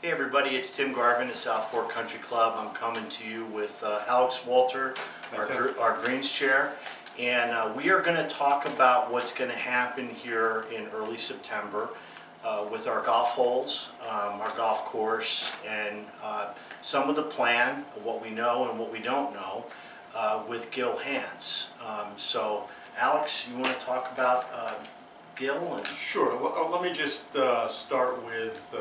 Hey everybody, it's Tim Garvin at South Fork Country Club. I'm coming to you with Alex Walter, our Greens Chair, and we are going to talk about what's going to happen here in early September with our golf holes, our golf course, and some of the plan, what we know and what we don't know, with Gil Hanse. So Alex, you want to talk about Gil? And sure. Let me just start with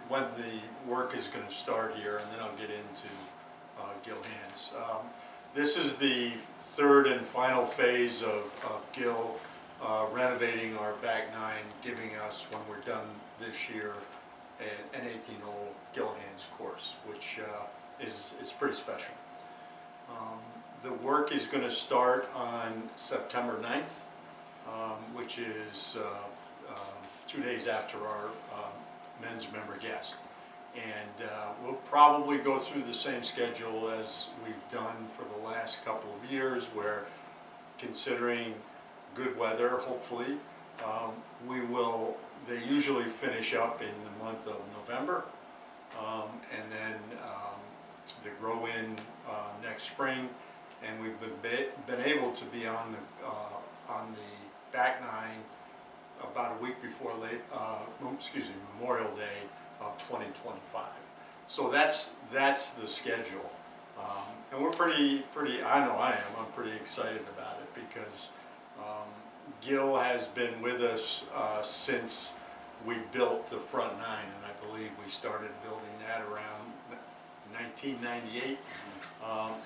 when the work is going to start here, and then I'll get into Gil Hanse. This is the third and final phase of Gil renovating our back nine, giving us, when we're done this year, an 18-hole Gil Hanse course, which is pretty special. The work is going to start on September 9th. Which is 2 days after our men's member guest. And we'll probably go through the same schedule as we've done for the last couple of years, where, considering good weather, hopefully, they usually finish up in the month of November, and then they grow in next spring, and we've been able to be on the back nine about a week before Memorial Day of 2025. So that's the schedule, and we're pretty. I know I am. I'm pretty excited about it because Gil has been with us since we built the front nine, and I believe we started building that around 1998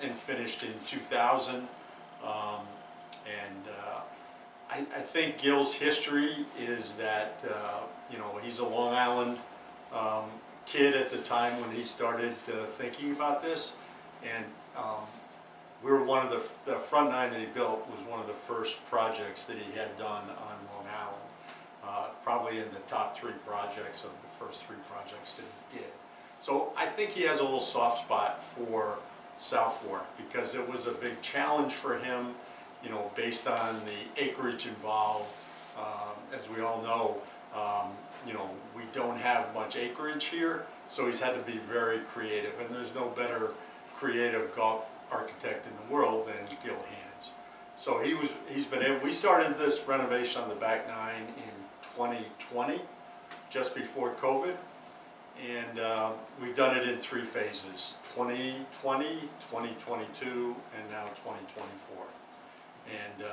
and finished in 2000. I think Gil's history is that he's a Long Island kid at the time when he started thinking about this, and we were one of the front nine that he built was one of the first projects that he had done on Long Island, probably in the top 3 projects of the first 3 projects that he did. So I think he has a little soft spot for South Fork because it was a big challenge for him, based on the acreage involved. As we all know, we don't have much acreage here, so he's had to be very creative, and there's no better creative golf architect in the world than Gil Hanse. So we started this renovation on the back nine in 2020, just before COVID, and we've done it in 3 phases: 2020, 2022, and now 2024. And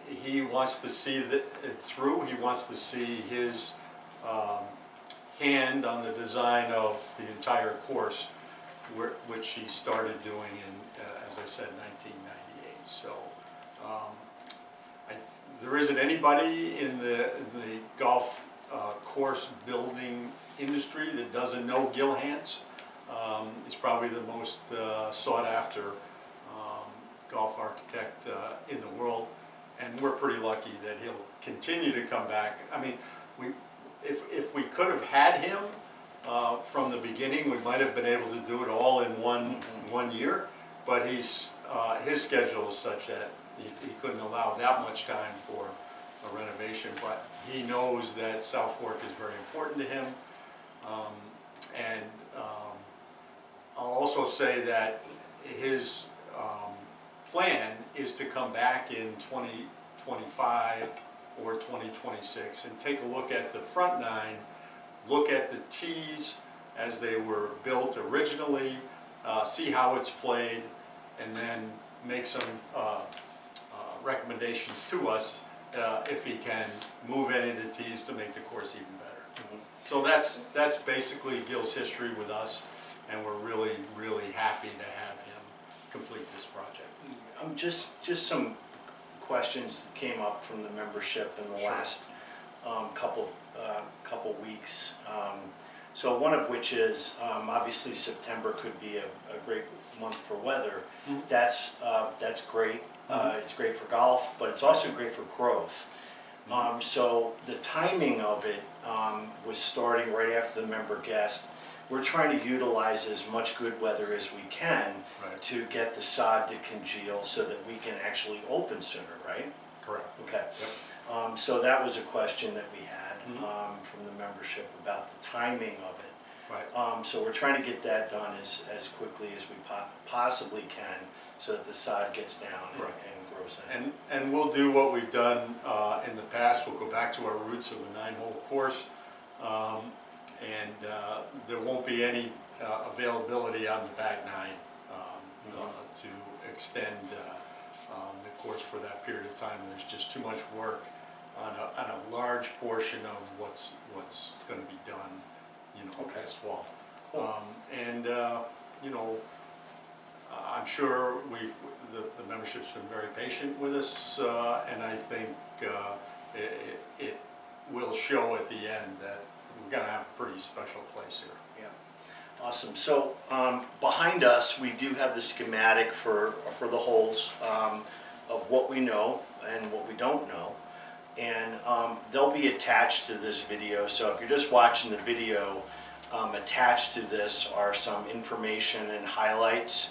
he wants to see it through. He wants to see his hand on the design of the entire course, which he started doing in, as I said, 1998. So there isn't anybody in the golf course building industry that doesn't know Gil Hanse. He's probably the most sought after golf architect in the world, and we're pretty lucky that he'll continue to come back. I mean, if we could have had him from the beginning, we might have been able to do it all in one year, but his schedule is such that he couldn't allow that much time for a renovation. But he knows that South Fork is very important to him, and I'll also say that his plan is to come back in 2025 or 2026 and take a look at the front nine, look at the tees as they were built originally, see how it's played, and then make some recommendations to us if he can move any of the tees to make the course even better. So that's basically Gil's history with us, and we're really, really happy to have him complete this project. Just some questions that came up from the membership in the last couple weeks. So one of which is obviously September could be a great month for weather. That's great. It's great for golf, but it's also great for growth. So the timing of it was starting right after the member guest. We're trying to utilize as much good weather as we can to get the sod to congeal so that we can actually open sooner, right? Correct. Okay. Yep. So that was a question that we had. from the membership about the timing of it. Right. So we're trying to get that done as quickly as we possibly can so that the sod gets down and grows in. And we'll do what we've done in the past. We'll go back to our roots of a 9-hole course. There won't be any availability on the back 9 to extend the course for that period of time. There's just too much work on a large portion of what's going to be done, this fall. Cool. You know, I'm sure the membership's been very patient with us, and I think it will show at the end that we're going to have a pretty special place here. Yeah, awesome. So behind us, we do have the schematic for the holes of what we know and what we don't know, and they'll be attached to this video. So if you're just watching the video, attached to this are some information and highlights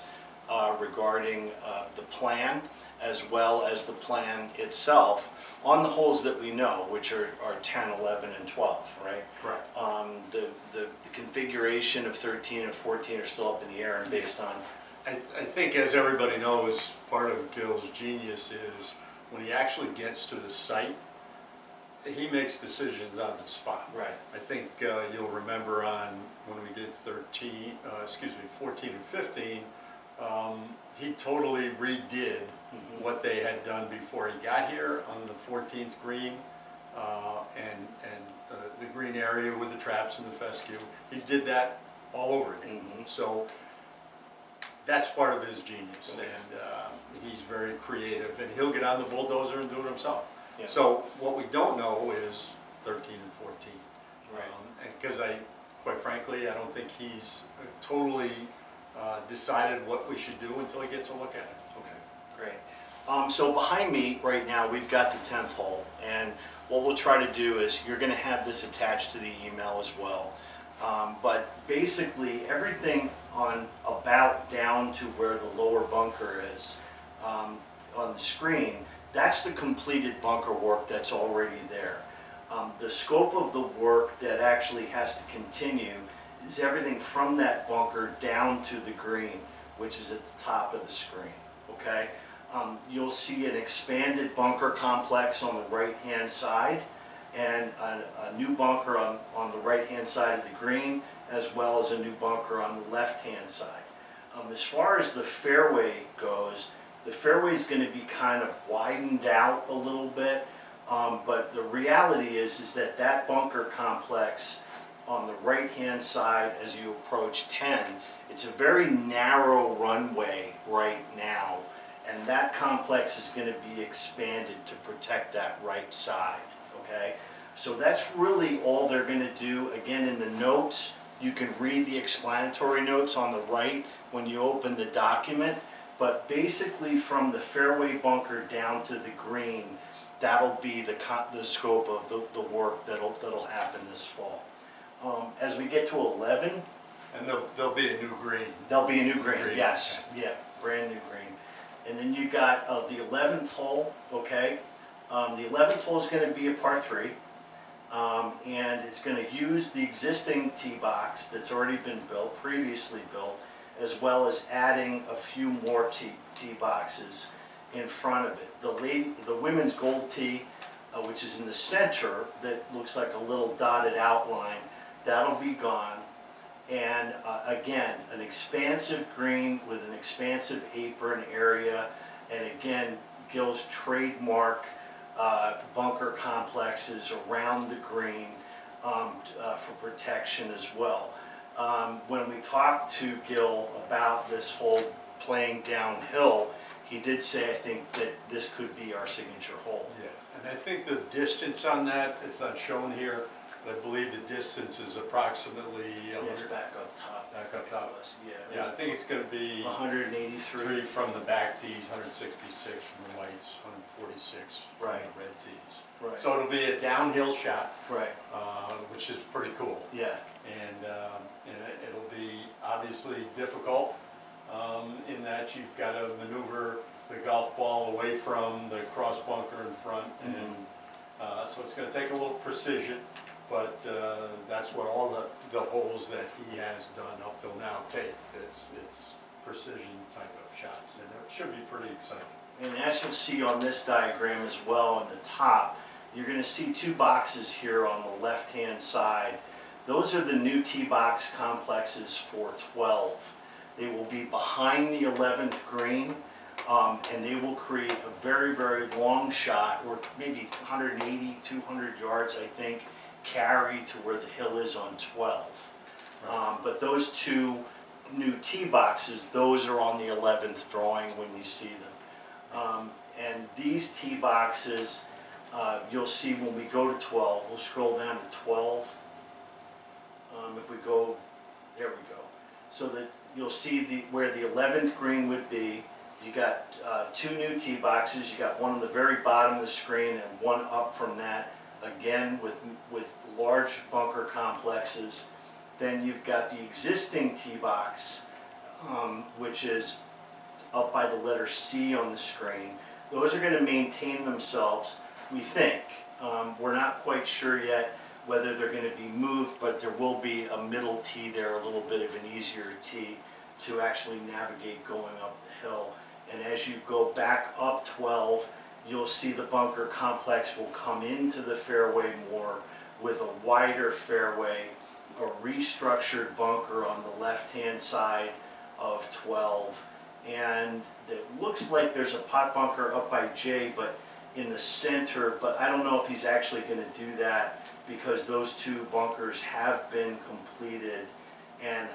regarding the plan, as well as the plan itself on the holes that we know, which are 10, 11, and 12, right? Correct. The configuration of 13 and 14 are still up in the air, and based on... I think, as everybody knows, part of Gil's genius is when he actually gets to the site, he makes decisions on the spot. Right. I think you'll remember on when we did 14 and 15, he totally redid what they had done before he got here on the 14th green and the green area with the traps and the fescue. He did that all over again. So that's part of his genius, and he's very creative, and he'll get on the bulldozer and do it himself. Yeah. So what we don't know is 13 and 14. Right. And because quite frankly, I don't think he's totally decided what we should do until he gets a look at it. Okay, great. So behind me right now, we've got the 10th hole, and what we'll try to do is you're going to have this attached to the email as well. But basically, everything on about down to where the lower bunker is on the screen, that's the completed bunker work that's already there. The scope of the work that actually has to continue is everything from that bunker down to the green, which is at the top of the screen, okay? You'll see an expanded bunker complex on the right-hand side, and a new bunker on the right-hand side of the green, as well as a new bunker on the left-hand side. As far as the fairway goes, the fairway is going to be kind of widened out a little bit, but the reality is that that bunker complex on the right-hand side as you approach 10, it's a very narrow runway right now, and that complex is going to be expanded to protect that right side, okay? So that's really all they're going to do. Again, in the notes, you can read the explanatory notes on the right when you open the document, but basically from the fairway bunker down to the green, that'll be the scope of the work that'll happen this fall. As we get to 11, and there'll be a new green. There'll be a new green, yes, yeah, brand new green. And then you got the 11th hole, okay? The 11th hole is going to be a par 3, and it's going to use the existing tee box that's already been built, previously built, as well as adding a few more tee boxes in front of it. The women's gold tee, which is in the center, that looks like a little dotted outline, that'll be gone. And again, an expansive green with an expansive apron area, and again, Gil's trademark bunker complexes around the green for protection as well. When we talked to Gil about this whole playing downhill, he did say, I think, that this could be our signature hole. Yeah, and I think the distance on that, it's not shown here, but I believe the distance is approximately... Yes, back up top. Back up top. Yeah, I think it's going to be 183 from the back tees, 166 from the whites, 146 from right. the red tees. Right. So it'll be a downhill shot, right. Which is pretty cool. Yeah. And it'll be obviously difficult in that you've got to maneuver the golf ball away from the cross bunker in front, and so it's going to take a little precision. but that's what all the holes that he has done up till now take. It's precision type of shots, and it should be pretty exciting. And as you'll see on this diagram as well on the top, you're going to see two boxes here on the left-hand side. Those are the new tee box complexes for 12. They will be behind the 11th green, and they will create a very, very long shot, or maybe 180, 200 yards, I think, carry to where the hill is on 12. But those two new tee boxes, those are on the 11th drawing when you see them. And these tee boxes, you'll see when we go to 12, we'll scroll down to 12. If we go, there we go. So that you'll see where the 11th green would be. You got two new tee boxes. You got one on the very bottom of the screen and one up from that, again with large bunker complexes. Then you've got the existing tee box, which is up by the letter C on the screen. Those are going to maintain themselves, we think. We're not quite sure yet whether they're going to be moved, but there will be a middle tee there, a little bit of an easier tee to actually navigate going up the hill. And as you go back up 12, you'll see the bunker complex will come into the fairway more with a wider fairway, a restructured bunker on the left-hand side of 12. And it looks like there's a pot bunker up by J, but in the center, but I don't know if he's actually going to do that because those two bunkers have been completed, and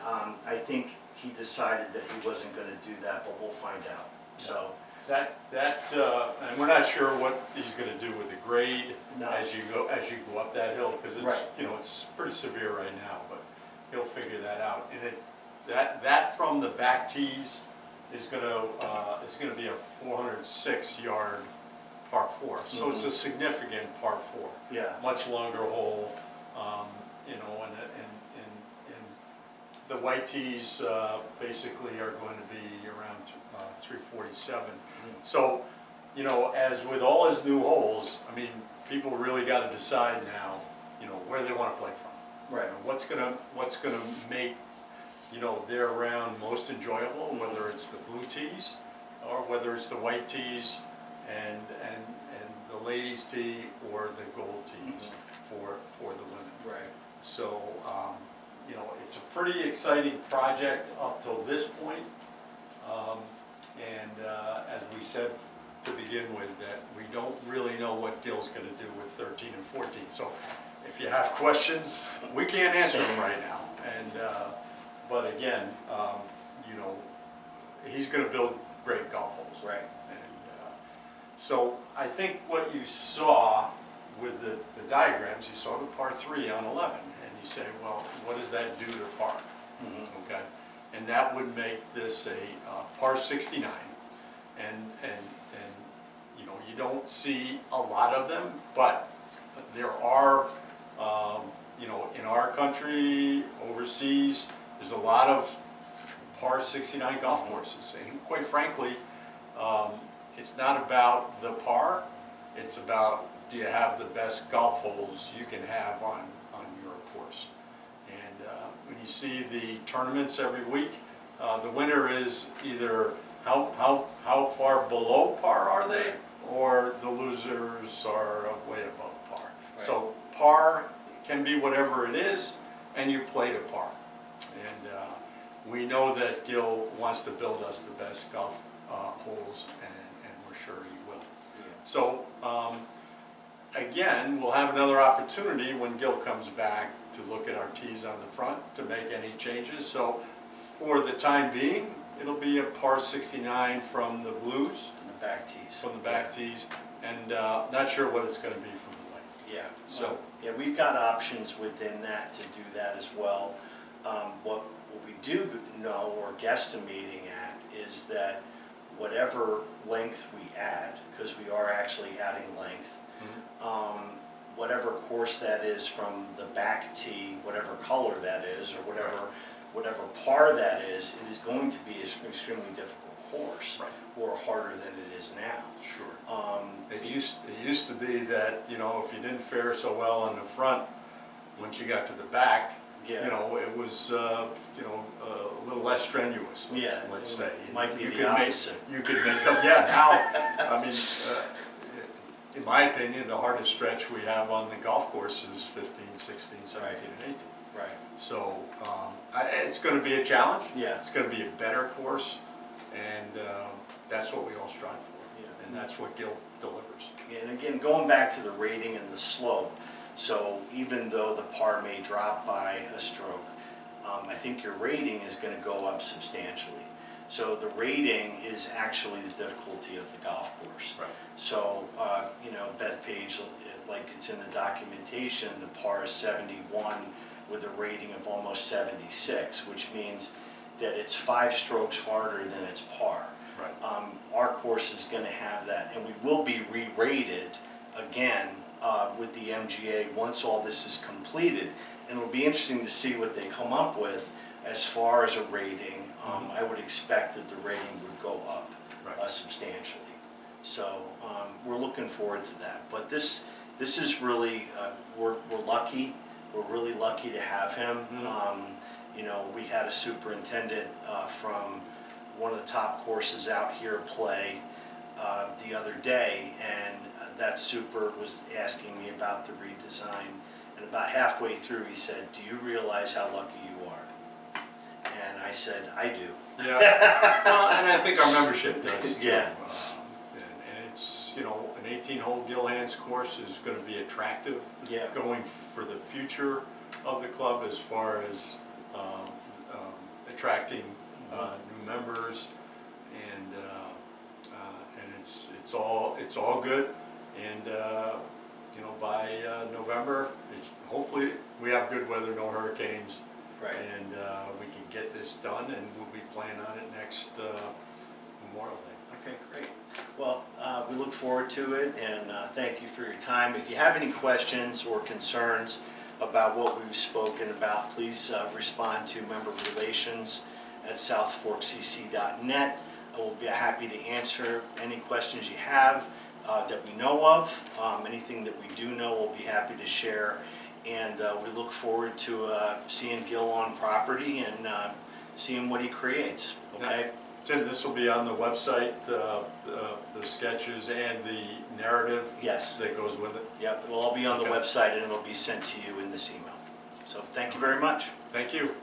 I think he decided that he wasn't going to do that, but we'll find out. So and we're not sure what he's going to do with the grade No. as you go up that hill, because it's Right. It's pretty severe right now, but he'll figure that out. And that from the back tees is going to be a 406-yard par 4. So it's a significant par 4. yeah, Much longer hole, and the white tees basically are going to be around 347. So, as with all his new holes, I mean, people really got to decide now, where they want to play from. right. What's gonna make, their round most enjoyable, whether it's the blue tees or whether it's the white tees and the ladies' tee or the gold tees for the women. Right. So, it's a pretty exciting project up till this point. As we said to begin with, that we don't really know what Gil's going to do with 13 and 14. So if you have questions, we can't answer them right now. But again, he's going to build great golf holes. Right. So I think what you saw with the diagrams, you saw the par 3 on 11, and you say, well, what does that do to par? Okay, and that would make this a par 69, and you don't see a lot of them, but there are, in our country, overseas, there's a lot of par 69 golf courses, and quite frankly, it's not about the par, it's about, do you have the best golf holes you can have on your course. And when you see the tournaments every week, the winner is either how far below par are they, or the losers are way above par. Right. So par can be whatever it is, and you play to par. And we know that Gil wants to build us the best golf holes, and we're sure he will. Yeah. So again, we'll have another opportunity when Gil comes back to look at our tees on the front to make any changes. So for the time being, it'll be a par 69 from the blues. From the back tees. From the back tees, and not sure what it's going to be from the white. Yeah. So yeah, we've got options within that to do that as well. What we do know, or guesstimating at, is that whatever length we add, because we are actually adding length, whatever course that is from the back tee, whatever color that is, or whatever par that is, it is going to be an extremely difficult course, or harder than it is now. Sure. It used to be that, if you didn't fare so well on the front, once you got to the back, Yeah. you know, it was, you know, a little less strenuous, Yeah, let's say. might be You the could make- opposite. You could make up, yeah, now, I mean, in my opinion, the hardest stretch we have on the golf course is 15, 16, 17, and 18. Right. So, it's gonna be a challenge. Yeah. It's gonna be a better course, and that's what we all strive for. Yeah. And that's what Gil delivers. And again, going back to the rating and the slope, so even though the par may drop by a stroke, I think your rating is going to go up substantially. So the rating is actually the difficulty of the golf course. Right. So, you know, Bethpage, like it's in the documentation, the par is 71 with a rating of almost 76, which means that it's 5 strokes harder than its par. Right. Our course is going to have that, and we will be re-rated again with the MGA once all this is completed. And it'll be interesting to see what they come up with as far as a rating. I would expect that the rating would go up substantially. So we're looking forward to that. But this is really, we're lucky. We're really lucky to have him. You know, we had a superintendent from one of the top courses out here play the other day, and that super was asking me about the redesign, and about halfway through he said, "Do you realize how lucky you are?" And I said, "I do." Yeah. Well, and I think our membership does too. Yeah. And it's, you know, an 18-hole Gilhan's course is going to be attractive. Yeah. Going for the future of the club as far as attracting new members, and it's all good. And you know, by November, hopefully we have good weather, no hurricanes, Right. and we can get this done, and we'll be playing on it next Memorial Day. Okay, great. Well, we look forward to it, and thank you for your time. If you have any questions or concerns about what we've spoken about, please respond to memberrelations@southforkcc.net. I will be happy to answer any questions you have that we know of. Anything that we do know, we'll be happy to share. And we look forward to seeing Gil on property and seeing what he creates. Okay. Now, Tim, this will be on the website, the sketches and the narrative. Yes. That goes with it. Yep. It'll all be on the Okay. website, and it'll be sent to you in this email. So thank you very much. Thank you.